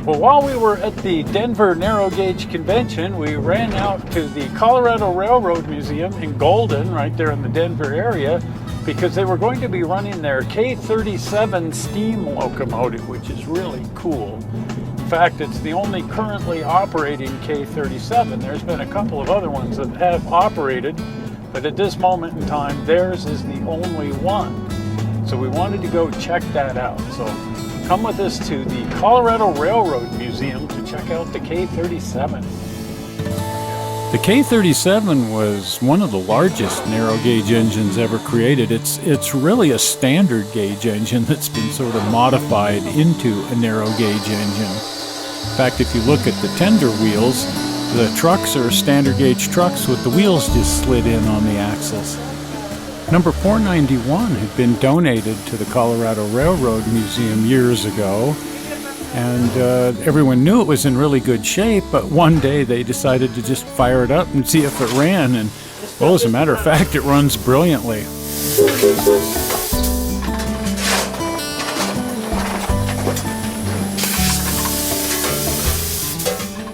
Well, while we were at the Denver Narrow Gauge Convention, we ran out to the Colorado Railroad Museum in Golden, right there in the Denver area, because they were going to be running their K37 steam locomotive, which is really cool. In fact, it's the only currently operating K37. There's been a couple of other ones that have operated, but at this moment in time, theirs is the only one. So we wanted to go check that out. So come with us to the Colorado Railroad Museum to check out the K37. The K37 was one of the largest narrow gauge engines ever created. It's really a standard gauge engine that's been sort of modified into a narrow gauge engine. In fact, if you look at the tender wheels, the trucks are standard gauge trucks with the wheels just slid in on the axles. Number 491 had been donated to the Colorado Railroad Museum years ago, and everyone knew it was in really good shape, but one day they decided to just fire it up and see if it ran, and well, as a matter of fact, it runs brilliantly.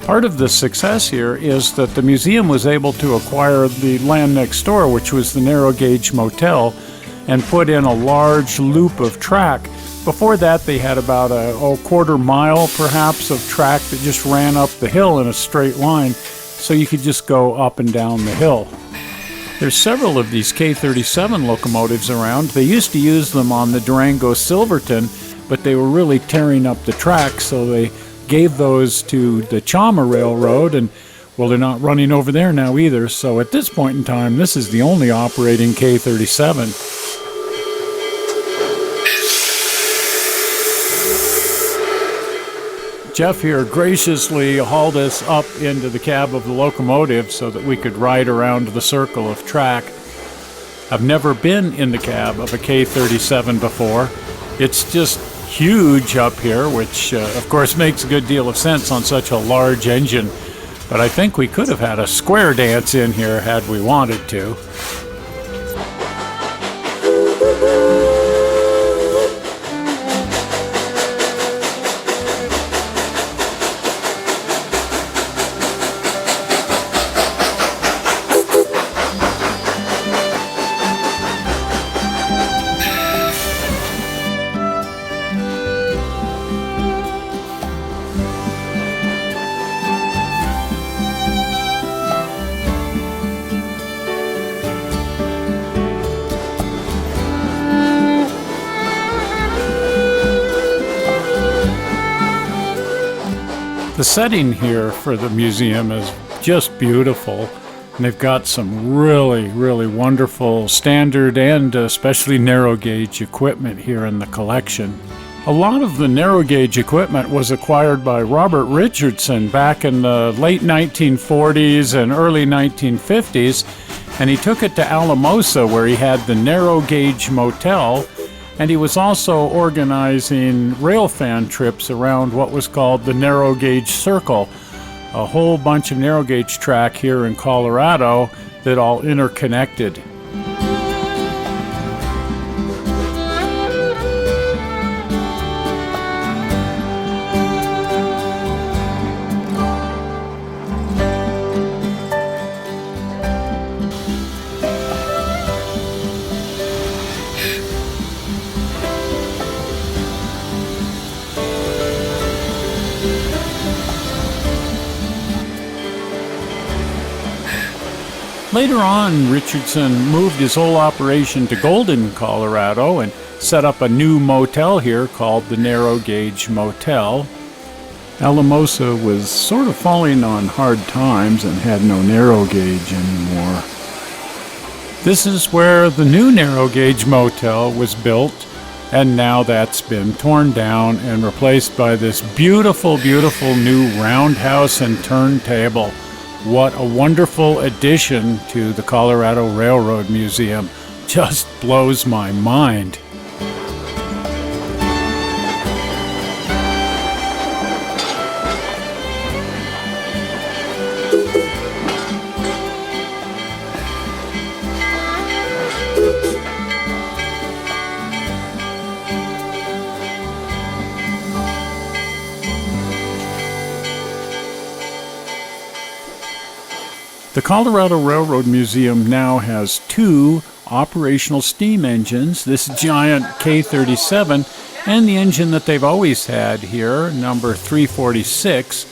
Part of the success here is that the museum was able to acquire the land next door, which was the Narrow Gauge Motel, and put in a large loop of track. Before that, they had about a quarter mile, perhaps, of track that just ran up the hill in a straight line, so you could just go up and down the hill. There's several of these K37 locomotives around. They used to use them on the Durango Silverton, but they were really tearing up the track, so they gave those to the Chama Railroad, and well, they're not running over there now either, so at this point in time, this is the only operating K37. Jeff here graciously hauled us up into the cab of the locomotive so that we could ride around the circle of track. I've never been in the cab of a K37 before. It's just huge up here, which of course makes a good deal of sense on such a large engine, but I think we could have had a square dance in here had we wanted to. The setting here for the museum is just beautiful, and they've got some really wonderful standard and especially narrow gauge equipment here in the collection. A lot of the narrow gauge equipment was acquired by Robert Richardson back in the late 1940s and early 1950s, and he took it to Alamosa where he had the Narrow Gauge Motel, and he was also organizing railfan trips around what was called the Narrow Gauge Circle, a whole bunch of narrow gauge track here in Colorado that all interconnected. Later on, Richardson moved his whole operation to Golden, Colorado, and set up a new motel here called the Narrow Gauge Motel. Alamosa was sort of falling on hard times and had no narrow gauge anymore. This is where the new Narrow Gauge Motel was built, and now that's been torn down and replaced by this beautiful new roundhouse and turntable. What a wonderful addition to the Colorado Railroad Museum. Just blows my mind. The Colorado Railroad Museum now has 2 operational steam engines, this giant K37, and the engine that they've always had here, number 346,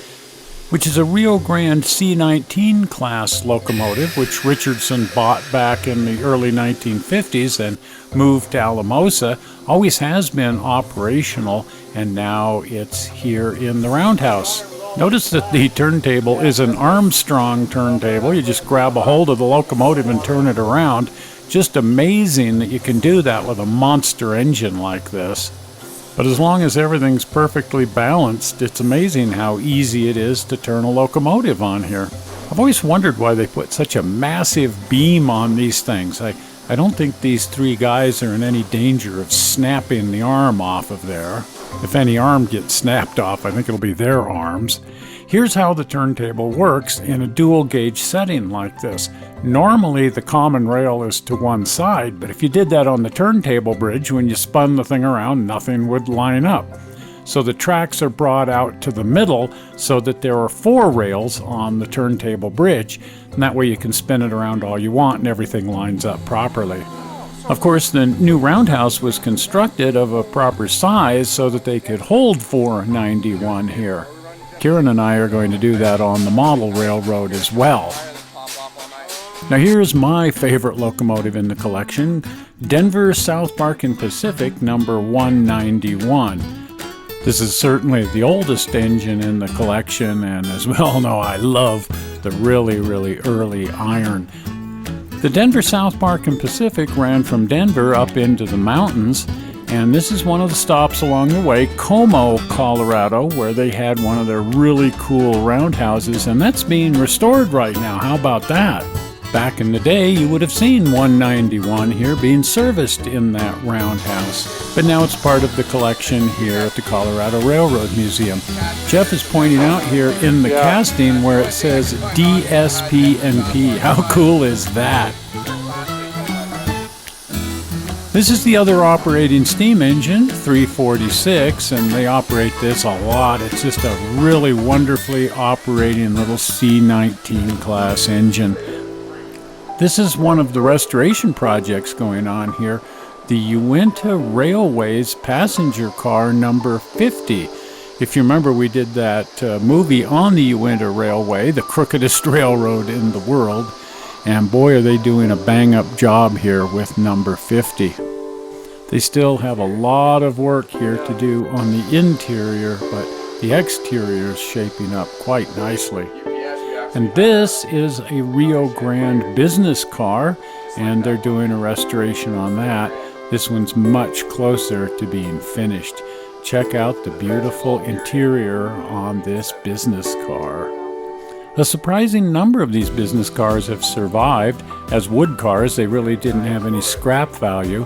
which is a Rio Grande C19 class locomotive, which Richardson bought back in the early 1950s and moved to Alamosa. Always has been operational, and now it's here in the Roundhouse. Notice that the turntable is an Armstrong turntable. You just grab a hold of the locomotive and turn it around. Just amazing that you can do that with a monster engine like this. But as long as everything's perfectly balanced, it's amazing how easy it is to turn a locomotive on here. I've always wondered why they put such a massive beam on these things. I don't think these 3 guys are in any danger of snapping the arm off of there. If any arm gets snapped off, I think it'll be their arms. Here's how the turntable works in a dual gauge setting like this. Normally the common rail is to one side, but if you did that on the turntable bridge, when you spun the thing around, nothing would line up. So the tracks are brought out to the middle so that there are 4 rails on the turntable bridge, and that way you can spin it around all you want and everything lines up properly. Of course, the new Roundhouse was constructed of a proper size so that they could hold 491 here. Kieran and I are going to do that on the model railroad as well. Now here's my favorite locomotive in the collection, Denver South Park and Pacific number 191. This is certainly the oldest engine in the collection, and as we all know, I love the really early iron. The Denver South Park and Pacific ran from Denver up into the mountains, and this is one of the stops along the way, Como, Colorado, where they had one of their really cool roundhouses, and that's being restored right now. How about that? Back in the day, you would have seen 191 here being serviced in that roundhouse, but now it's part of the collection here at the Colorado Railroad Museum. Jeff is pointing out here in the casting where it says DSP&P. How cool is that? This is the other operating steam engine, 346, and they operate this a lot. It's just a really wonderfully operating little C19 class engine. This is one of the restoration projects going on here, the Uinta Railways passenger car number 50. If you remember, we did that movie on the Uinta Railway, the crookedest railroad in the world, and boy are they doing a bang-up job here with number 50. They still have a lot of work here to do on the interior, but the exterior is shaping up quite nicely. And this is a Rio Grande business car, and they're doing a restoration on that. This one's much closer to being finished. Check out the beautiful interior on this business car. A surprising number of these business cars have survived. As wood cars, they really didn't have any scrap value.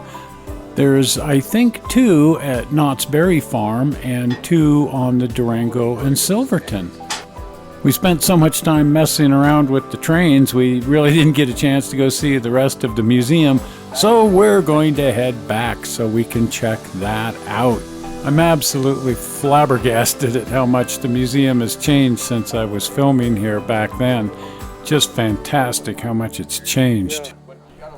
There's, I think, 2 at Knott's Berry Farm and 2 on the Durango and Silverton. We spent so much time messing around with the trains, we really didn't get a chance to go see the rest of the museum, so we're going to head back so we can check that out. I'm absolutely flabbergasted at how much the museum has changed since I was filming here back then. Just fantastic how much it's changed.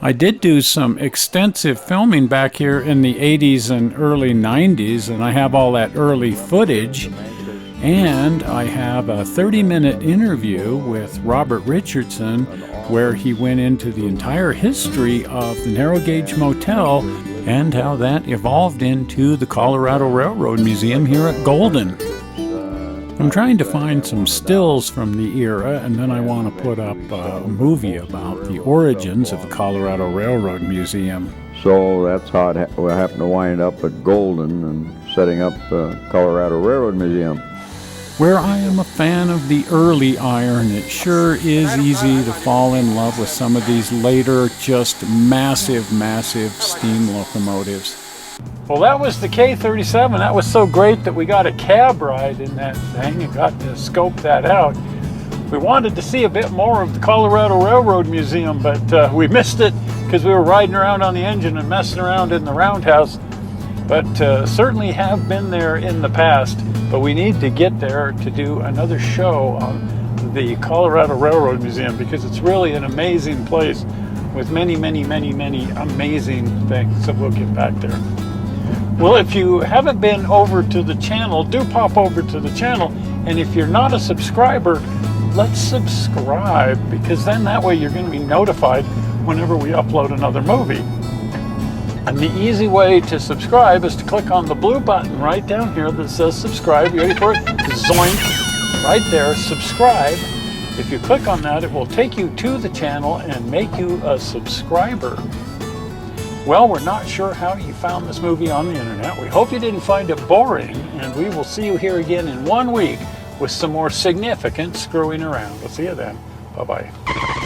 I did do some extensive filming back here in the 80s and early 90s, and I have all that early footage. And I have a 30-minute interview with Robert Richardson where he went into the entire history of the narrow gauge motel and how that evolved into the Colorado Railroad Museum here at Golden. I'm trying to find some stills from the era, and then I want to put up a movie about the origins of the Colorado Railroad Museum. So that's how it happened to wind up at Golden and setting up the Colorado Railroad Museum. Where I am a fan of the early iron, it sure is easy to fall in love with some of these later, just massive steam locomotives. Well, that was the K37. That was so great that we got a cab ride in that thing and got to scope that out. We wanted to see a bit more of the Colorado Railroad Museum, but we missed it because we were riding around on the engine and messing around in the Roundhouse. But certainly have been there in the past, but we need to get there to do another show on the Colorado Railroad Museum, because it's really an amazing place with many, many, many, many amazing things. So we'll get back there. Well, if you haven't been over to the channel, do pop over to the channel. And if you're not a subscriber, let's subscribe, because then that way you're going to be notified whenever we upload another movie. And the easy way to subscribe is to click on the blue button right down here that says subscribe. You ready for it? Zoink. Right there, subscribe. If you click on that, it will take you to the channel and make you a subscriber. Well, we're not sure how you found this movie on the internet. We hope you didn't find it boring, and we will see you here again in 1 week with some more significant screwing around. We'll see you then. Bye-bye.